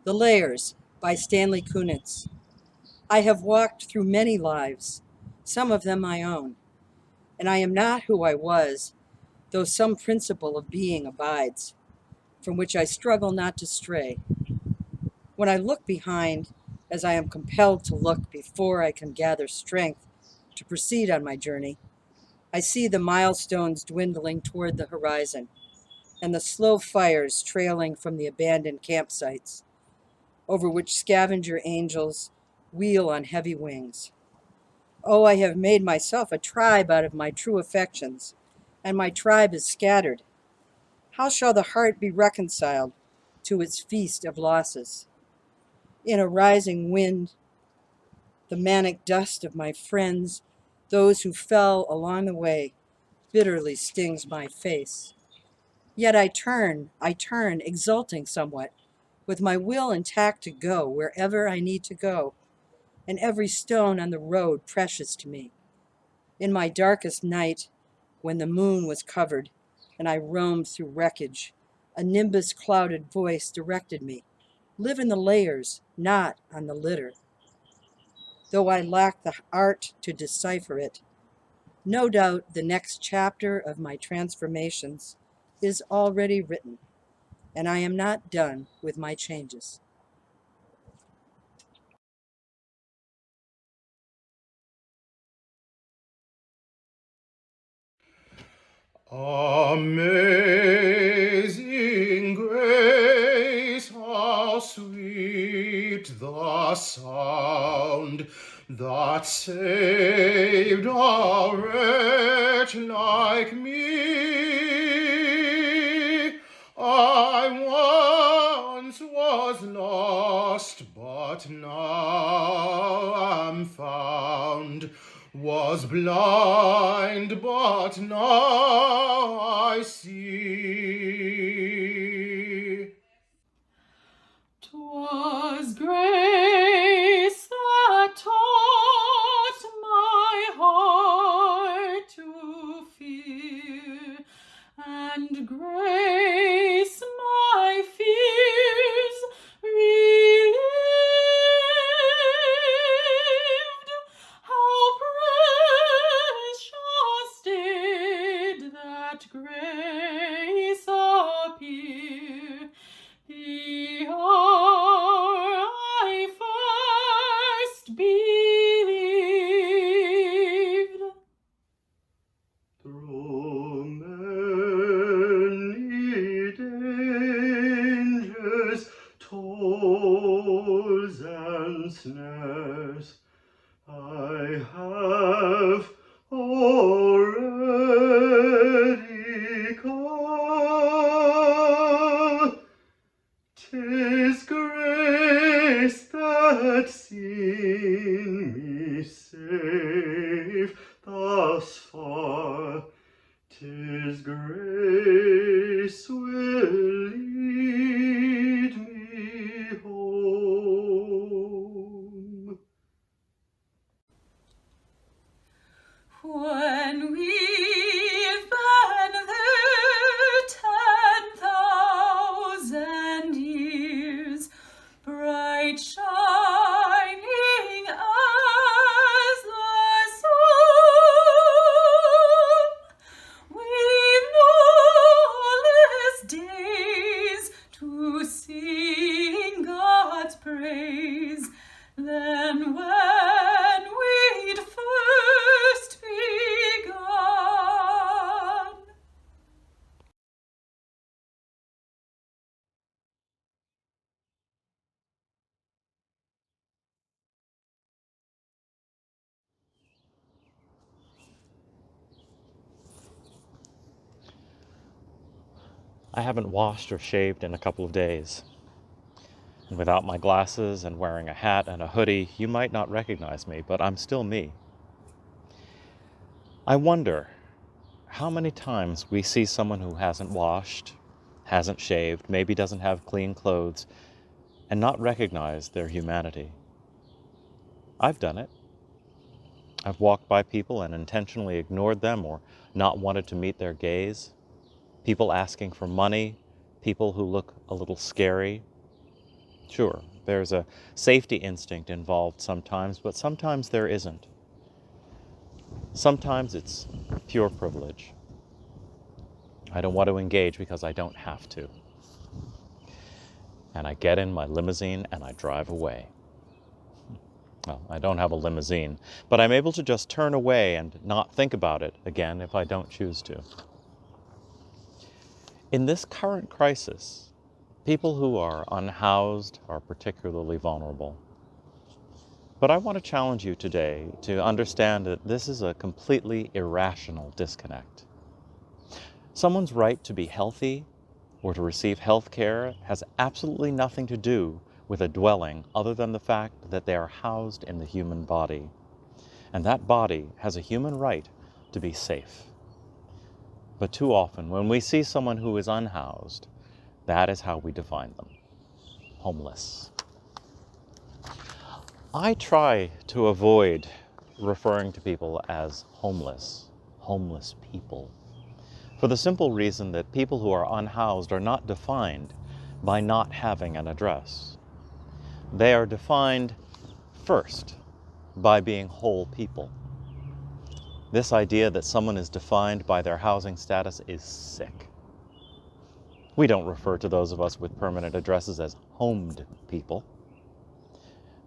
The Layers by Stanley Kunitz. I have walked through many lives, some of them my own, and I am not who I was, though some principle of being abides, from which I struggle not to stray. When I look behind, as I am compelled to look before I can gather strength to proceed on my journey, I see the milestones dwindling toward the horizon and the slow fires trailing from the abandoned campsites, over which scavenger angels wheel on heavy wings. Oh, I have made myself a tribe out of my true affections, and my tribe is scattered. How shall the heart be reconciled to its feast of losses? In a rising wind, the manic dust of my friends, those who fell along the way, bitterly stings my face. Yet I turn, exulting somewhat, with my will intact to go wherever I need to go, and every stone on the road precious to me. In my darkest night, when the moon was covered and I roamed through wreckage, a nimbus clouded voice directed me. Live in the layers, not on the litter. Though I lack the art to decipher it, no doubt the next chapter of my transformations is already written, and I am not done with my changes. Amazing grace, how sweet the sound that saved a wretch like me. I once was lost, but now am found, was blind, but now I see. 'Twas grace that taught my heart to fear, and grace my fears relieved. How precious did that grace appear the hour I first believed. Through many dangers, toils, and snares, I have already come. 'Tis grace that's seen me safe thus far. 'Tis grace will lead me home. When we've been there 10,000 years, bright shining as the sun, we've lawless days to sing God's praise. Then when we'd first begun. I haven't washed or shaved in a couple of days. And without my glasses and wearing a hat and a hoodie, you might not recognize me, but I'm still me. I wonder how many times we see someone who hasn't washed, hasn't shaved, maybe doesn't have clean clothes, and not recognize their humanity. I've done it. I've walked by people and intentionally ignored them or not wanted to meet their gaze. People asking for money, people who look a little scary, Sure, there's a safety instinct involved sometimes, but sometimes there isn't. Sometimes it's pure privilege. I don't want to engage because I don't have to. And I get in my limousine and I drive away. Well, I don't have a limousine, but I'm able to just turn away and not think about it again if I don't choose to. In this current crisis, people who are unhoused are particularly vulnerable. But I want to challenge you today to understand that this is a completely irrational disconnect. Someone's right to be healthy or to receive health care has absolutely nothing to do with a dwelling other than the fact that they are housed in the human body. And that body has a human right to be safe. But too often, when we see someone who is unhoused, that is how we define them: homeless. I try to avoid referring to people as homeless people, for the simple reason that people who are unhoused are not defined by not having an address. They are defined first by being whole people. This idea that someone is defined by their housing status is sick. We don't refer to those of us with permanent addresses as homed people.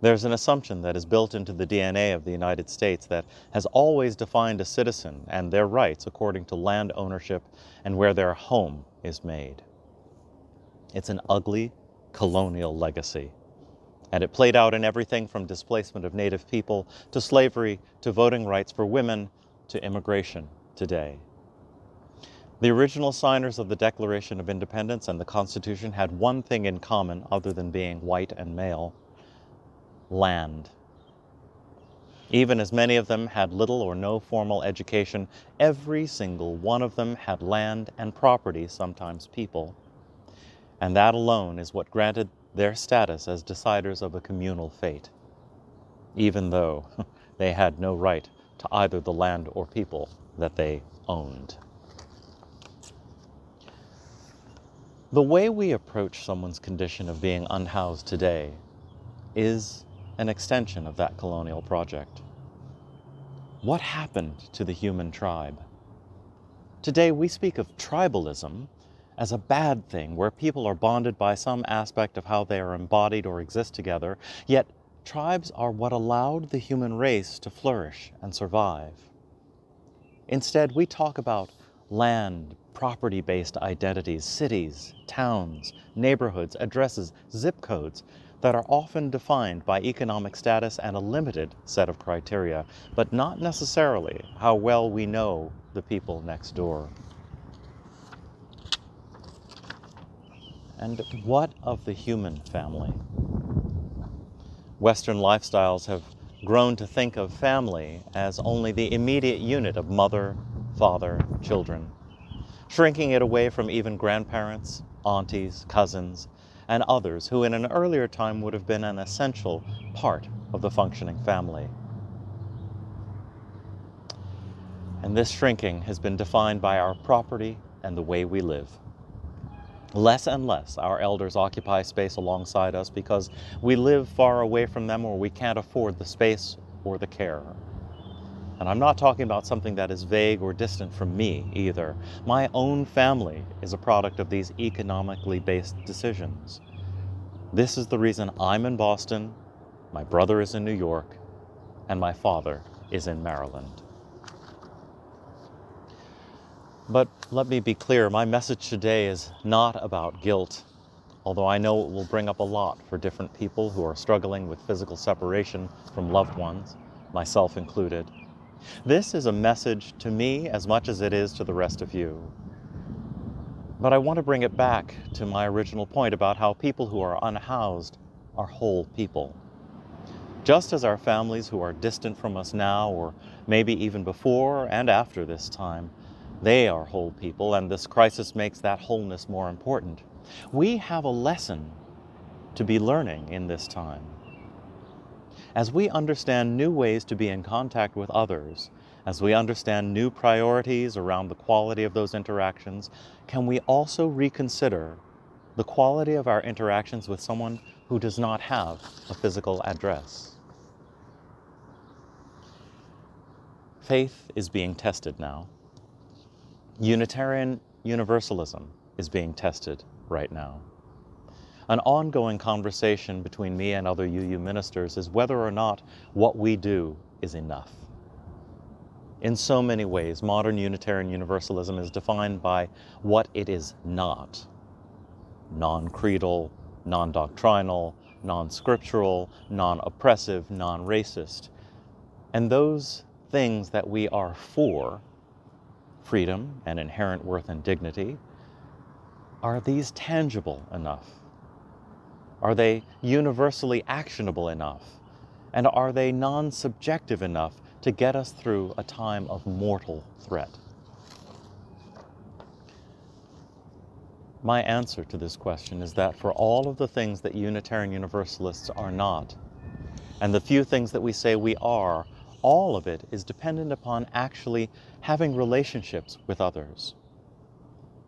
There's an assumption that is built into the DNA of the United States that has always defined a citizen and their rights according to land ownership and where their home is made. It's an ugly colonial legacy, and it played out in everything from displacement of native people to slavery to voting rights for women to immigration today. The original signers of the Declaration of Independence and the Constitution had one thing in common other than being white and male: land. Even as many of them had little or no formal education, every single one of them had land and property, sometimes people. And that alone is what granted their status as deciders of a communal fate, even though they had no right to either the land or people that they owned. The way we approach someone's condition of being unhoused today is an extension of that colonial project. What happened to the human tribe? Today we speak of tribalism as a bad thing, where people are bonded by some aspect of how they are embodied or exist together, yet tribes are what allowed the human race to flourish and survive. Instead, we talk about land, property-based identities, cities, towns, neighborhoods, addresses, zip codes that are often defined by economic status and a limited set of criteria, but not necessarily how well we know the people next door. And what of the human family? Western lifestyles have grown to think of family as only the immediate unit of mother, father, children, shrinking it away from even grandparents, aunties, cousins, and others who in an earlier time would have been an essential part of the functioning family. And this shrinking has been defined by our property and the way we live. Less and less our elders occupy space alongside us because we live far away from them or we can't afford the space or the care. And I'm not talking about something that is vague or distant from me either. My own family is a product of these economically based decisions. This is the reason I'm in Boston, my brother is in New York, and my father is in Maryland. But let me be clear, my message today is not about guilt, although I know it will bring up a lot for different people who are struggling with physical separation from loved ones, myself included. This is a message to me as much as it is to the rest of you. But I want to bring it back to my original point about how people who are unhoused are whole people. Just as our families who are distant from us now, or maybe even before and after this time, they are whole people, and this crisis makes that wholeness more important. We have a lesson to be learning in this time. As we understand new ways to be in contact with others, as we understand new priorities around the quality of those interactions, can we also reconsider the quality of our interactions with someone who does not have a physical address. Faith is being tested now. Unitarian Universalism is being tested right now. An ongoing conversation between me and other UU ministers is whether or not what we do is enough. In so many ways, modern Unitarian Universalism is defined by what it is not. Non-creedal, non-doctrinal, non-scriptural, non-oppressive, non-racist. And those things that we are for, freedom and inherent worth and dignity, are these tangible enough? Are they universally actionable enough? And are they non-subjective enough to get us through a time of mortal threat? My answer to this question is that for all of the things that Unitarian Universalists are not, and the few things that we say we are, all of it is dependent upon actually having relationships with others.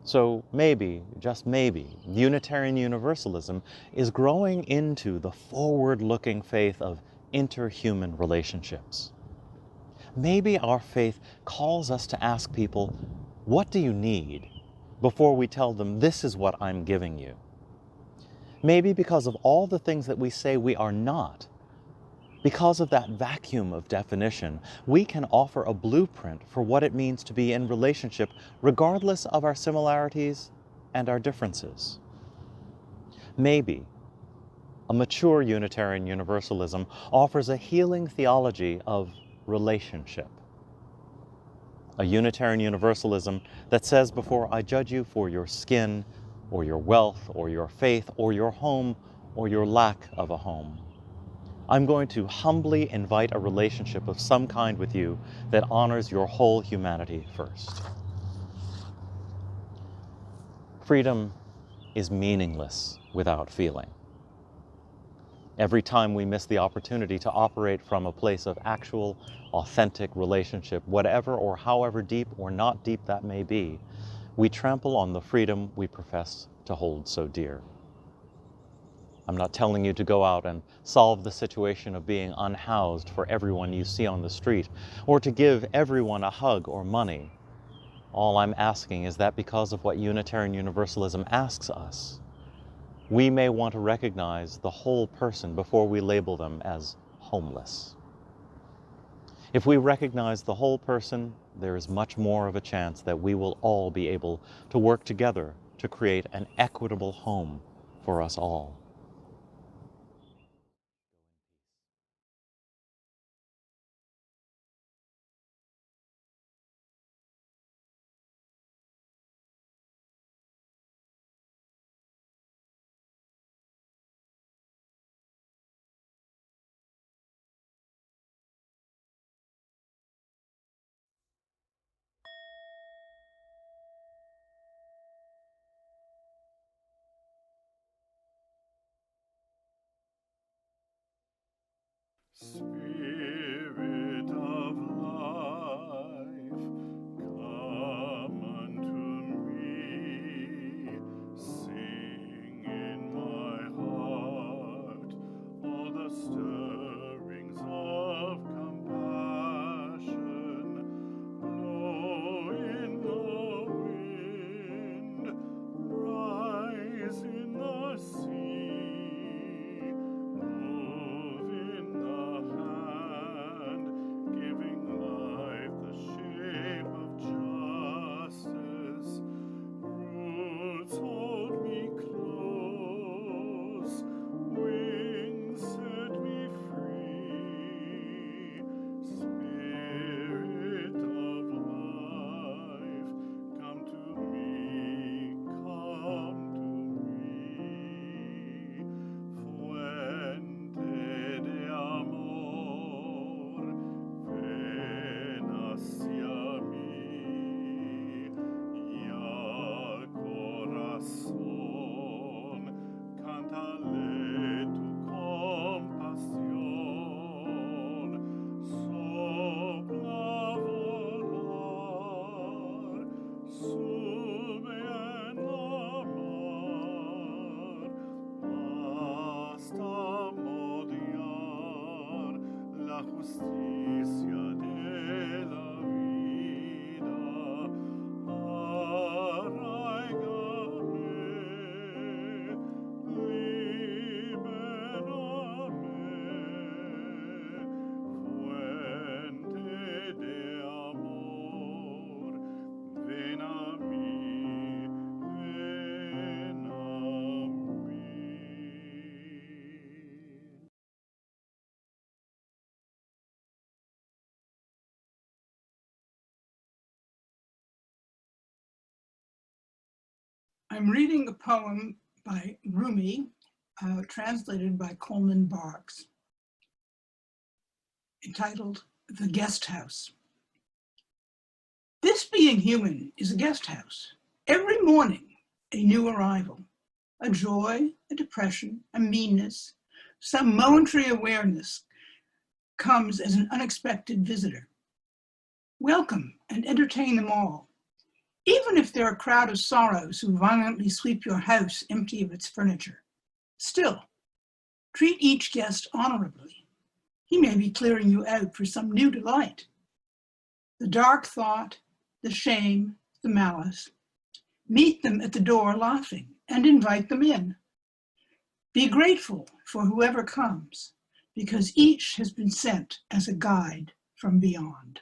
So maybe, just maybe, Unitarian Universalism is growing into the forward-looking faith of interhuman relationships. Maybe our faith calls us to ask people, what do you need? Before we tell them, this is what I'm giving you. Maybe because of all the things that we say we are not, because of that vacuum of definition, we can offer a blueprint for what it means to be in relationship regardless of our similarities and our differences. Maybe a mature Unitarian Universalism offers a healing theology of relationship. A Unitarian Universalism that says, before I judge you for your skin, or your wealth, or your faith, or your home, or your lack of a home, I'm going to humbly invite a relationship of some kind with you that honors your whole humanity first. Freedom is meaningless without feeling. Every time we miss the opportunity to operate from a place of actual, authentic relationship, whatever or however deep or not deep that may be, we trample on the freedom we profess to hold so dear. I'm not telling you to go out and solve the situation of being unhoused for everyone you see on the street, or to give everyone a hug or money. All I'm asking is that because of what Unitarian Universalism asks us, we may want to recognize the whole person before we label them as homeless. If we recognize the whole person, there is much more of a chance that we will all be able to work together to create an equitable home for us all. Spirit of life, come unto me. Sing in my heart all the stirrings of compassion. Blow in the wind, rise in the sea. Move in the I'm reading a poem by Rumi, translated by Coleman Barks, entitled The Guest House. This being human is a guest house. Every morning, a new arrival, a joy, a depression, a meanness, some momentary awareness comes as an unexpected visitor. Welcome and entertain them all. Even if they're a crowd of sorrows who violently sweep your house empty of its furniture, still, treat each guest honorably. He may be clearing you out for some new delight. The dark thought, the shame, the malice, meet them at the door laughing and invite them in. Be grateful for whoever comes, because each has been sent as a guide from beyond.